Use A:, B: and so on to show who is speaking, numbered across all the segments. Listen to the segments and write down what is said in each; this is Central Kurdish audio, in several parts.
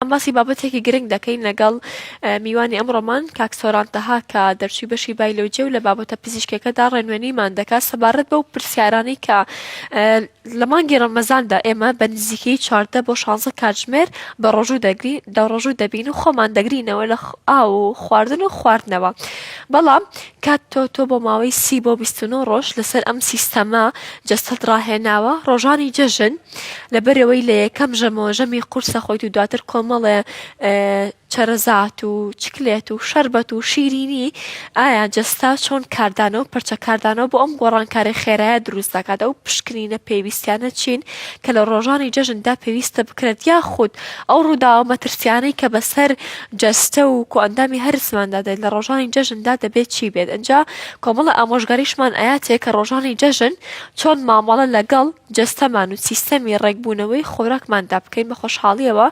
A: باسی بابەتێکی گرنگ دەکەین لەگەڵ میوانی ئەمڕۆمان کاک سۆرانتەها کە دەرچووی بەشی بایۆلۆجی و لە بابەتە پزیشکیەکەدا ڕێنوێنیمان دەکات سەبارەت بەو پرسیارانی کە لە مانگی ڕەمەزاندا ئێمە بە نزیکەی 14 بۆ 16 کاتژمێر بە ڕۆژوو دەبین و خۆمان دەگرینەوە لە ئاو و خواردن و خواردنەوە. بەڵام کات تۆ بۆ ماوەی 30 بۆ 29 ڕۆژ لەسەر ئەم سیستەمە جەستەت ڕاهێناوە ڕۆژانی جەژن لەبەرەوەی لە یەکەم ژەمەوە ژەمی قورسە خۆیت و دواتر کۆمەڵێ چەرەزات و چکلێت و شەربەت و شیرینی ئایا جەستا چۆن کاردانەوە و پەرچە کاردانەوە بۆ ئەم گۆڕانکاری خێرایە دروست دەکات ئەو پشکنینە پێویستیانە چین کە لە ڕۆژانی جەژندا پێویستە بکرێت یاخود ئەو ڕووداوە مەترسیانەی کە بەسەر جەستە و کۆئەندامی هەرسماندا دێت لە ڕۆژانی جەژندا دەبێت چی بێت. ئەنجا کۆمەڵە ئامۆژگاریشمان ئاياتێ کە ڕۆژانی جەژن چۆن مامەڵە لەگەڵ جەستەمان و سیستەمی ڕێکبوونەوەی خۆراکماندا بکەین بە خۆشحاڵیەوە.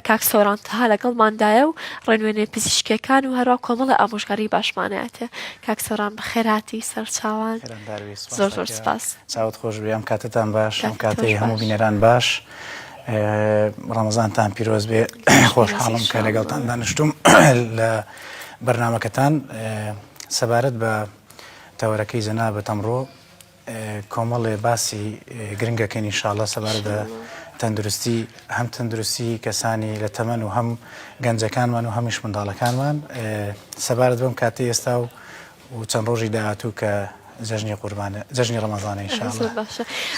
A: کاک سۆرانتەها لەگەڵماندایە و ڕێنوێنێ پزیشکیەکان و هەروە کۆمەڵە ئامۆژگاری باشمانایەتێ. کاک سۆران بەخێراتی سەرچاوان زۆر زۆر سپاس.
B: چاوت خۆش بێ ئەم کاتتان باش ئەم کاتەی هەموو بینەران باش ڕەمەزانتان پیرۆز بێ خۆشحاڵم کە لەگەڵتان دانیشتوم لە بەرنامەکەتان سەبارەت بە تەوەرەکەی جەنابەت ئەمڕۆ کۆمەڵێ باسی گرنگەکەین ئینشاڵڵا سەبارەت بە تەندروستی هەم تەندروستی کەسانی لە تەمەن و هەم گەنجەکانمان و هەمیش منداڵەکانمان سەبارەت بەم کاتەی ئێستا و چەند ڕۆژی داهاتوو کە جەژنی ڕەمەزانە ئینشاڵڵا.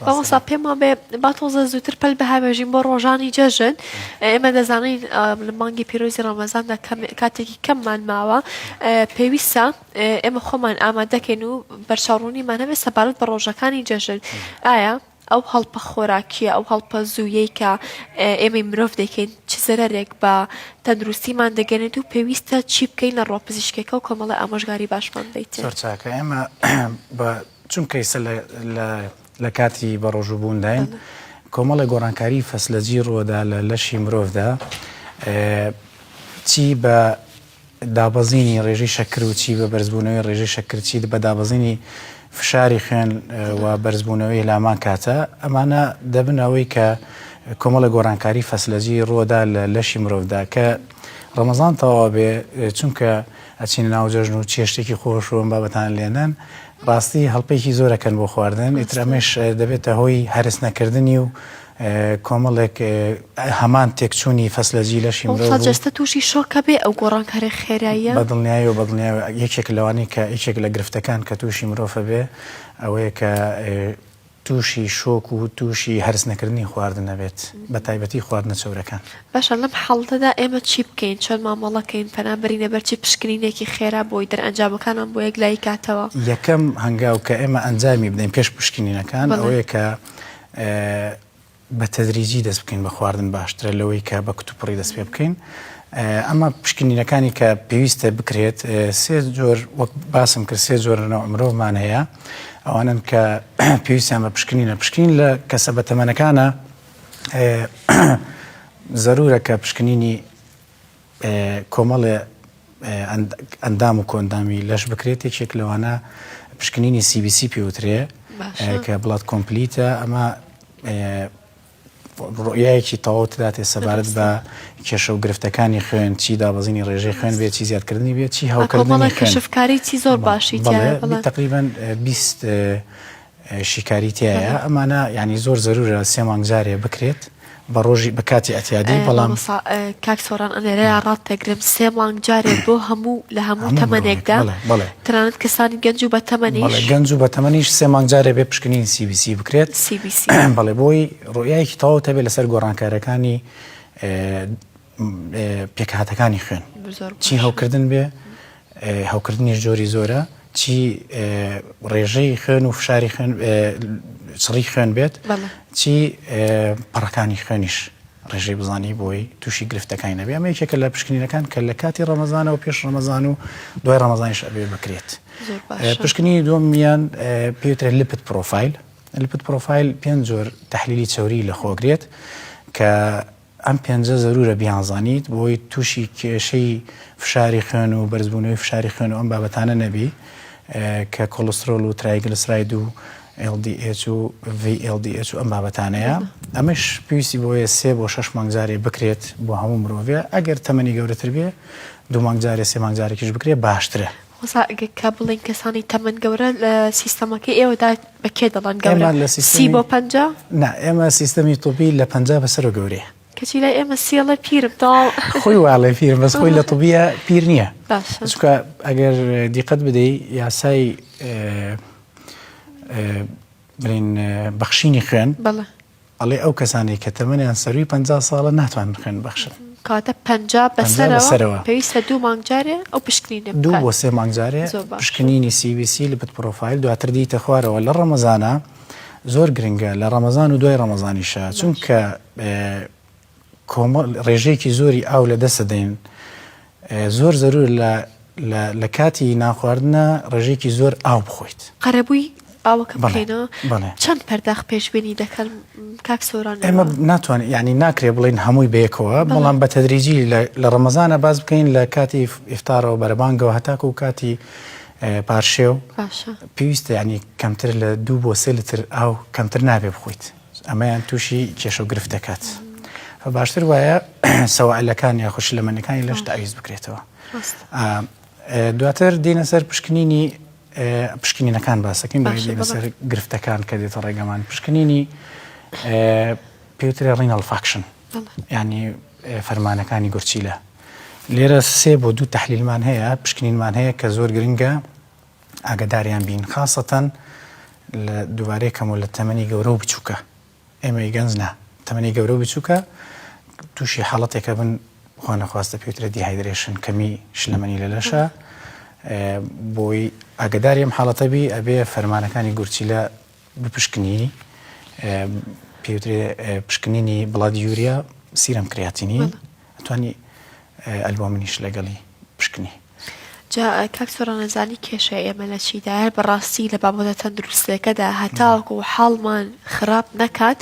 A: بەڵام پێم وابێ با تۆزە زووتر پەل بەهاوێژین بۆ ڕۆژانی جەژن. ئێمە دەزانین لە مانگی پیرۆزی ڕەمەزاندا کاتێکی کەممان ماوە پێویستە ئێمە خۆمان ئامادەکەین و بەرچاوڕوونیمان هەبێت سەبارەت بە ڕۆژەکانی جەژن. ئایا ئەو هەڵپە خۆراکیە ئەو هەڵپە زوویەی کە ئێمەی مرۆڤ دەکەین چ زەرەرێک بە تەندروستیمان دەگەنێت و پێویستە چی بکەین لە ڕۆپزیشکێکە و کۆمەڵە ئامۆژگاری باشمان بیت.
B: زۆر چاکە ئێمە چونکە ئێستا لە کاتی بەڕۆژووبوونداین کۆمەڵی گۆڕانکاری فەسلەجی ڕۆدا لە لەشی مرۆڤدا چی بە دابەزینی ڕێژەی شەکر و چی بە بەرزبوونەوەی ڕێژەی شەکر چی بە دابەزینی فشاری خوێن و بەرزبوونەوەی لامان کاتە ئەمانە دەبنەوەی کە کۆمەڵە گۆڕانکاری فەسلەجی ڕۆدا لە لەشی مرۆڤدا کە ڕەمەزان تەواو بێ چونکە ئەچینە ناو جەژن و چێشتێکی خۆش و بابەتان لێنن ڕاستی هەڵپێکی زۆرەکەن بۆ خواردن ئیتر ئەمەش دەبێتە هۆی هەرس نەکردنی و کۆمەڵێک هەمان تێکچوونی فەسلەجی لەشی مرۆڤ
A: جەستە تووشی شۆکە بێ ئەو گۆڕانکاری خێراییە
B: بەدڵنیایی و بەدڵنیایی یەکێک لەوانەی کە یەکێک لە گرفتەکان کە تووشی مرۆڤە بێ ئەوەیە کە تووشی شۆک و تووشی هەرس نەکردنی خواردن نەبێت بە تایبەتی خواردنە چەورەکان.
A: باشە لەم حاڵەتەدا ئێمە چی بکەین چۆن مامەڵەکەین پەنابەرینە بەرچی پشکنینێکی خێرا بۆی دەرئەنجامەکانم بۆ یەک لای کاتەوە.
B: یەکەم هەنگاو کە ئێمە ئەنجامی بدەین پێش پشکنینەکان ئەوەیە کە بە تەدریجی دەست بکەین بە خواردن باشترە لەوەی کە بە کتوپڕی دەست پێ بکەین. ئەمە پشکنینەکانی کە پێویستە بکرێت سێ جۆر وەک باسم کرد سێ جۆرەوە مرۆڤمان هەیە ئەوانن کە پێویستیان بە پشکنینە پشکین لە کەسە بە تەمەنەکانە زەرورە کە پشکنینی کۆمەڵێ ئەندام و کۆندامی لەش بکرێت یەکێک لەوانە پشکنینی CBC پێوترێ کە بڵات کۆمپلیتە ئەمە ڕۆیایەکی تەواو داتێ سەبارەت بە کێشە و گرفتەکانی خوێن چی دابەزینی ڕێژەی خوێن بێت چی زیادکردنی بێت چی هەوکردنی
A: کەشفکاری چی زۆر باشی
B: تقریباً 20 شیکاری تایە ئەمانە یعنی زۆر زەرورە 3 مانگ جارێ بکرێت بە ڕۆژی بە کاتی ئەتیادی بەڵام
A: کاک سۆران ئەنێرەیە ڕاتتەگرم 3 مانگ جارێ بۆ هەموو لە هەموو تەمەنێکدا تەنانەت کەسانی گەنج و بە تەمەنیش
B: گەنج و بە تەمەنیش 3 مانگ جارێ بێ پشکنین CBC بکرێت بەڵێ بۆی ڕۆیایەکی تەواو هەبێت لەسەر گۆڕانکارەکانی پێکهاتەکانی خوێن چی هەوکردن بێ هەوکردنیش جۆری زۆرە چی ڕێژەی خوێن و فشاری خوێن چڕی خوێن بێت چی پەڕەکانی خوێنیش ڕێژەی بزانی بۆی تووشی گرفتەکانی نەبێ ئەمە یەکێکە لە پشکنینەکان کە لە کاتی ڕەمەزانەوە پێش ڕەمەزان و دوای ڕەمەزانیش ئەبێ بکرێت. پشکنینی دووەمیان پێوترێت لیپید پرۆفایل. لیپید پرۆفایل 5 جۆر تەحلیلی چەوری لە خۆگرێت کە ئەم 5 زەرورە بیانزانیت بۆی تووشی کێشەی فشاری خوێن و بەرزبوونەوەی فشاری خوێن و ئەم بابەتانە نەبی کە کۆلسترۆل و ترایگلیسراید و LDH و VLDH و ئەم بابەتانەیە ئەمەش پێویستی بۆیە 3 بۆ 6 مانگجارێ بکرێت بۆ هەموو مرۆڤێ ئەگەر تەمەنی گەورەتر بێ 2 مانگجارێ 3 مانگجارێکیش بکرێت باشترە.
A: کە بڵین کەسانی تەمەن گەورە لە سیستەمەکەی ئێوەدا بەکێ دەڵێن گەورە 30 بۆ 50؟
B: نا ئێمە سیستەمی تۆپی لە 50 بەسەر گەورەیە.
A: کەچی لای ئێمە سێڵە پیرم داڵ
B: خۆی واڵێ پیرم بەس خۆی لە طبیە پیر نییە. چونکە ئەگەر دیقەت بدەی یاسای بڵین بەخشینی خوێن ئەڵێ ئەو کەسانی کە تەمەنیان سەروی 50 ساڵە ناتوانن خوێن بەخشن.
A: کاتە 50 بەسەرەوە پێویستە 2 مانگجارێ ئەو پشکنینە
B: 2 بۆ 3 مانگجارێ پشکنینی CBC لە پرۆفایل دواتر دیتە خوارەوە لە ڕەمەزانە زۆر گرنگە لە ڕەمەزان و دوای ڕەمەزانیشە چونکە ڕێژەیەکی زۆری ئاو لە دەستە دەین زۆر زەرور لە کاتی ناخواردنە ڕێژەیەکی زۆر ئاو بخۆیت.
A: قەرەبووی ئاوەکە بکەینەوە چەند پەرداخ پێشبینی دەکەن کاک سۆران؟
B: ئێمە ناتوانین یعنی ناکرێ بڵین هەمووی بەیەکەوە بەڵام بە تەدریجی لە ڕەمەزانە باز بکەین لە کاتی ئیفتارەوە بەرەبانگەوە هەتاکو و کاتی پارشێو پێویستە ینی کەمتر لە 2 بۆ 3 لتر ئاو کەمتر نابێ بخۆیت ئەمەیان تووشی کێشە و گرفت دەکات. باشتر وایە سەواعلەکان یا خوشلەمەنەکانی لەش تاویز بکرێتەوە. دواتر دێنە سەر پشکنینەکان باسەکەین دێنە سەر گرفتەکان کە دێتە ڕێگەمان. پشکنینی پێوترێ ڕینەڵ فاکشن ینی فەرمانەکانی گورچیلە. لێرە 3 بۆ 2 تەحلیلمان هەیە پشکنینمان هەیە کە زۆر گرنگە ئاگداریان بین خاصەتەن لە دووارێکەمەوە لە تەمەنی گەورە و بچووکە ئێمەی گەنج نا تەمەنی گەورە و بچووکە تووشی حاڵەتێکە بن خۆ نەخواستە پێوترە دیهایدرێشن کەمی شلەمەنی لە لەشە بۆی ئاگداری ئەم حاڵەتە بی ئەبێ فەرمانەکانی گورچیلە بپشکنی پێوترێ پشکنینی بڵاد یوریا سیرەم کراتینی ئەتوانی ئەلبۆمنیش لەگەڵی پشکنی.
A: جا کاک سۆرانەزانی کێشە ئێمە لە چیدار بەڕاستی لە بابەتە تەندروستەکەدا هەتاوەکو حاڵمان خراپ نەکات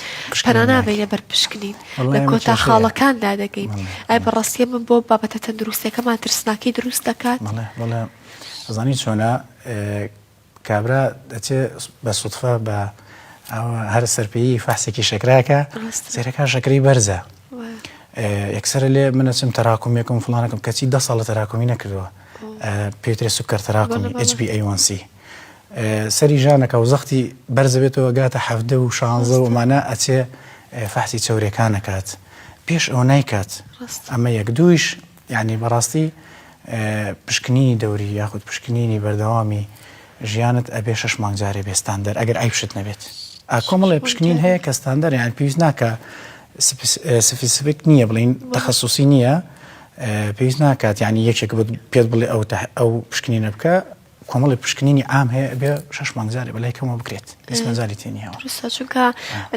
A: پەنا نابێنە بەر پشکنین لە کۆتا خاڵەکاندا دەگەین. ئای بەڕاستی من بۆ بابەتە تەندروستەکەمان ترسناکی دروست دەکات؟
B: بەڵێ ئەزانی چۆنە کابرا دەچێت بە سوتفە بە هەر سەرپێیی فەحسێکی شەکراکە سێرەکە شەکری بەرزە یەکسەر لێ منەچم تەراکومیەکەم فڵانەکەم کەچی 10 ساڵە تەراکمی نەکردووە پێوترێ سوکەر تەراکمی HbA1c سەری ژانەکە و زەختی بەرزە بێتەوە گاتە 17 و 16 ومانە ئەچێ فەحسی چەورەکان نەکات پێش ئەو نایکات ئەمە یەک دوویش یعنی بەڕاستی پشکنینی دەوری یاخود پشکنینی بەردەوامی ژیانت ئەبێ 6 مانگجارێ بێستاندەر ئەگەر ئای پشت نەبێت کۆمەڵێ پشکنین هەیە کە ستاندەر یان پێویست ناکە سپیسیفیک نییە بڵین تەخەسوسی نییە پێویست ناکات یعنی یەکێک پێت بڵێ ئەو پشکنینە بکە کۆمەڵی پشکنینی ئام هەیە بێ 6 مانگجارێ بەلای کەمەوە بکرێت هیچ تێنیەوە
A: چونکە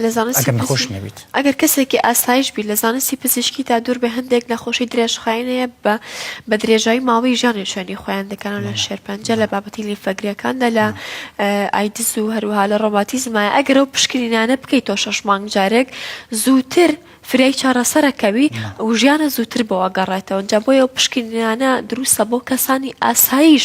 A: لە زانستی
B: نەخۆش نەبیت
A: ئەگەر کەسێکی ئاسایش بی لە زانستی پزیشکیدا دوور بە هەندێک نەخۆشی درێژخایەنەیە بە درێژایی ماوەی ژیانی شوێنی خۆیان دەکەن لە شێرپەنجە لە بابەتی لیفەگریەکاندا لە ئایدز و هەروەها لە ڕۆماتیزمایە ئەگەر ئەو پشکنینانە بکەیتەوە 6 مانگجارێک زووتر فرای چارەسەرەکەوی و ژیانە زووتر بۆەوە گەڕێتەوە جا بۆیە ئەو پشکنینانە دروستە بۆ کەسانی ئاسایش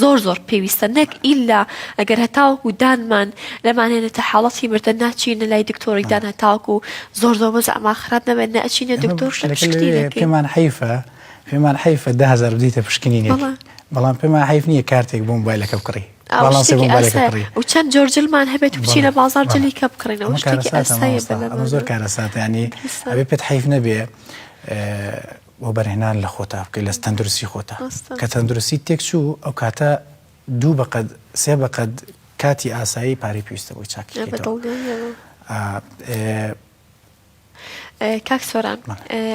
A: زۆر پێویستە نەک ئیلا ئەگەر هەتاوەکو دانمان لەمانێنێتە حاڵەتی مردە ناچینە لای دکتۆری دان هەتاوەکو زۆر بەز ئەما خراپ نەبێت نەچینە دکتۆر
B: پێمان حیفە 10,000 بدیتە پشکنینێک بەڵام پێمان حیف نییە کارتێک بۆ مۆبایلەکە بکڕی
A: و چەند جۆرجلمان هەبێت و بچینە بازار جلی کە بکڕینەوە
B: ئەمە زۆر کارەساتە ینی ئەبێ پێت حیف نەبێ بۆ بەرهێنان لە خۆتا بکەیت لە تەندروستی خۆتا کە تەندروستی تێک چوو ئەو کاتە 2 بەقەد 3 بەقەد کاتی ئاسایی پارەی پێویستە بۆی چاکیێتەوە.
A: کاک سۆران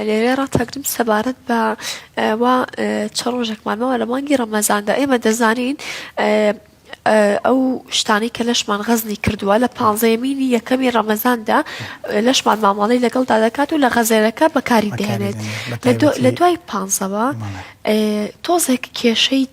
A: لێرێ ڕاتەگرم سەبارەت بە وا چە ڕۆژێکمانەوە لە مانگی ڕەمەزاندا ئێمە دەزانین ئەو شتانی کە لەشمان غەزنی کردووە لە 15مینی یەکەمی ڕەمەزاندا لەشمان ماماڵەی لەگەڵدا دەکات و لە غەزێرەکە بەکاری دێنێت لە دوای 15ەوە تۆزێک کێشەی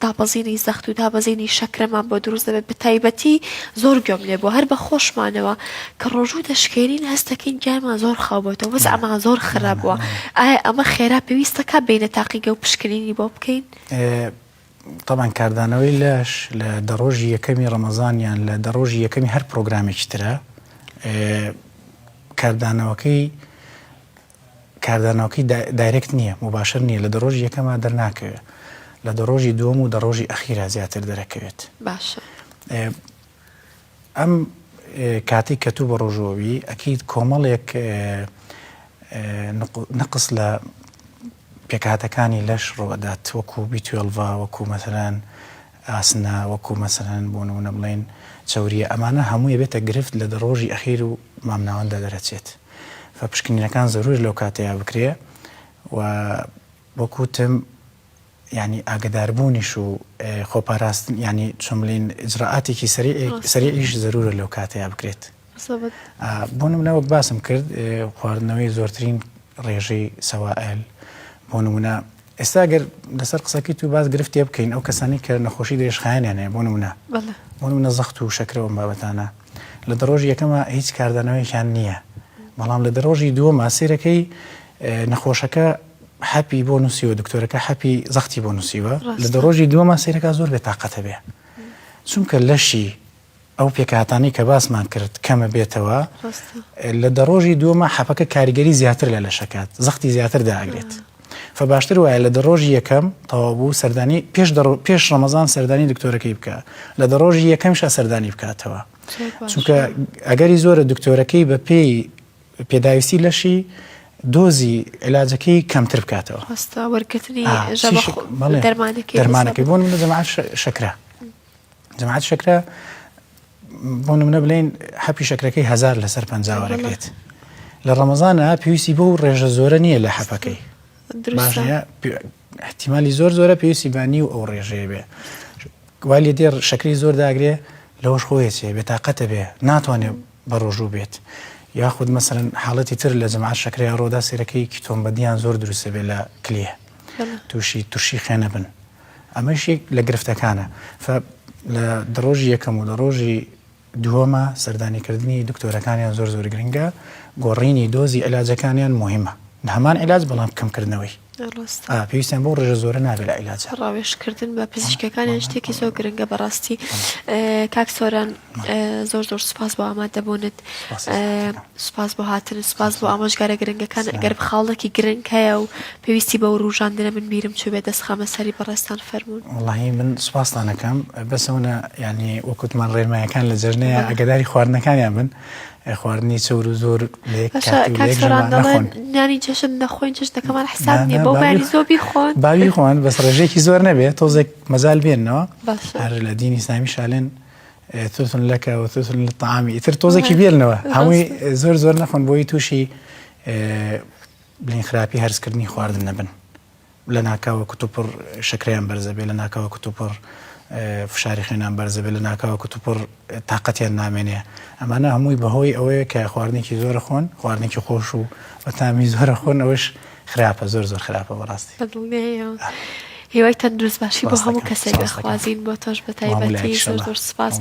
A: دابەزینی زەخت و دابەزینی شەکرەمان بۆ دروست دەبێت بە تایبەتی زۆر گوێم لێ بۆ هەر بە خۆشمانەوە کە ڕۆژوو دەشکێنین هەستەکەین گیانمان زۆر خاوبێتەوە وەز ئەمان زۆر خراپبووە ئایا ئەمە خێرا پێویستەکە بینە تاقیگە و پشکنینی بۆ بکەین؟
B: طبعا کاردانەوەی لەش لە دەڕۆژی یەکەمی ڕەمەزانیان لە دەڕۆژی یەکەمی هەر پرۆگرامێکی ترە کاردانەوەکەی دایرێکت نییە مباشر نییە لە دەڕۆژی یەکەمە دەرناکەوێت لە دەڕۆژی دووەم و دەڕۆژی ئەخیرا زیاتر دەرەکەوێت
A: باشە
B: ئەم کاتێک کە تو بە ڕۆژۆوی ئەکید کۆمەڵێک نقص لە پێکهاتەکانی لەش ڕۆدات وەکو بیتوێڵڤا وەکو مەسەلەن ئاسنا وەکو مەسەلەن بۆ نمونە بڵێن چەوریە ئەمانە هەمووی بێتە گرفت لە دەڕۆژی ئەخیر و مامناوەندا دەرەچێت پشکنینەکان زەروری لەو کاتەیە بکرێ و وەکوتم ینی ئاگداربوونیش و خۆپاراستن ینی چۆن بڵێن ئجراعاتێکی سەریعیش زەرورە لەو کاتەیە بکرێت بۆ نمونە وەک باسم کرد خواردنەوەی زۆرترین ڕێژەی سەوائل بۆ نمونە ئێستا گەر لەسەر قسەکەی تو باز گرفتێ بکەین ئەو کەسانی کە نەخۆشی درێژخایەنیان هەیە بۆ نمونە زەخت و شەکرەوە بابەتانە لە دەڕۆژی یەکەمە هیچ کاردانەوەیشیان نییە بەڵام لە دەڕۆژی دووەمە سیرەکەی نەخۆشەکە حەپی بۆ نووسیوە دکتۆرەکە حەپی زەختی بۆ نووسیوە لە دەڕۆژی دووەمە سیرەکە زۆر بێتاقەتە بێ چونکە لەشی ئەو پێکهاتانی کە باسمان کرد کەمە بێتەوە لە دەڕۆژی دووەمە حەپەکە کاریگەری زیاتر لە لەشەکات زەختی زیاتر داگرێت فباشتر وایە لە دەڕۆژی یەکەم تەواو سەردانی پێش ڕەمەزان سەردانی دکتۆرەکەی بکە لە دەڕۆژی یەکەمشە سەردانی بکاتەوە چونکە ئەگەری زۆرە دکتۆرەکەی بە پێی پێداویستی لەشی دۆزی علاجەکەی کەمتر بکاتەوە دەرمانەکەی بۆ نمونە جەماعەت شەکرە بۆ نمونە بڵێن حەپی شەکرەکەی 1000 لەسەر 50 وەرەگرێت لە ڕەمەزانە پێویستی بەو ڕێژە زۆرە نییە لە حەپەکەی باشە احتیمالی زۆرە پێویستی بانی و ئەو ڕێژەیە بێ وای لێ دێر شەکری زۆر داگرێ لەوەش خۆیەچێ بێتاقەتە بێ ناتوانێت بە ڕۆژوو بێت یاخود مەسەلەن حاڵەتی تر لە جەماعەت شەکرەی ڕۆدا سیرەکەی کیتۆمبەدیان زۆر دروستە بێ لە کلێ تووشی خێنە بن ئەمەشێک لە گرفتەکانە لە دەڕۆژی یەکەم و دەڕۆژی دووەمە سەردانیکردنی دکتۆرەکانیان زۆر گرنگە گۆڕینی دۆزی علاجەکانیان مهمە هەمان علاج بەڵام کەمکردنەوەی پێویستیان بۆ ڕێژە زۆرە نابێت لە عیلاج
A: ڕاوێژکردن بە پزیشکەکانیان شتێکی زۆر گرنگە بەڕاستی کاک سۆران زۆر سوپاس بۆ ئامادەبوونت سوپاس بۆ هاتن سوپاس بۆ ئامۆژگارە گرنگەکان ئەگەر خاڵێکی گرنگ هەیە و پێویستی بە ڕوژاندنە من بیرم چوو بێت دەستخامە سەری بەڕێستان فەرموون
B: وەڵاهی من سوپاستانەکەم بەسەونە ینی وەکوتمان ڕێنمایەکان لە جەژنەیە ئەگەداری خواردنەکانیان بن خواردنی چەور و زۆر
A: نانی جەشن نەخۆین جەژنەکەمان حساب نییە بۆ باری زۆر بیخۆن
B: باوی خۆن بەس ڕێژێکی زۆر نەبێت تۆزێک مەزال بێنەوە هەر لە دینی ئیسلامی شالێن توتن لەکە و توتن لە تەعامی ئیتر تۆزێکی بێنەوە هەمووی زۆر نەخۆن بۆی تووشی بڵین خراپی هەرسکردنی خواردن نەبن لە ناکاوە کتوپڕ شەکرەیان بەرزە بێ لە ناکاوە کتوپڕ فشاری خوێنان بەرزە بێ لە ناکاوە کتوپڕ تااقەتیان نامێنێ ئەمانە هەمووی بەهۆی ئەوەیە کە خواردنێکی زۆرە خۆن خواردنێکی خۆش و بەتامی زۆرە خۆن ئەوەش خراپە زۆر خراپە بەڕاستی
A: هیوای تەندروست باشی بۆ هەموو کەسێک دەخوازین بۆ تۆش بە تایبەتی زۆر سوپاس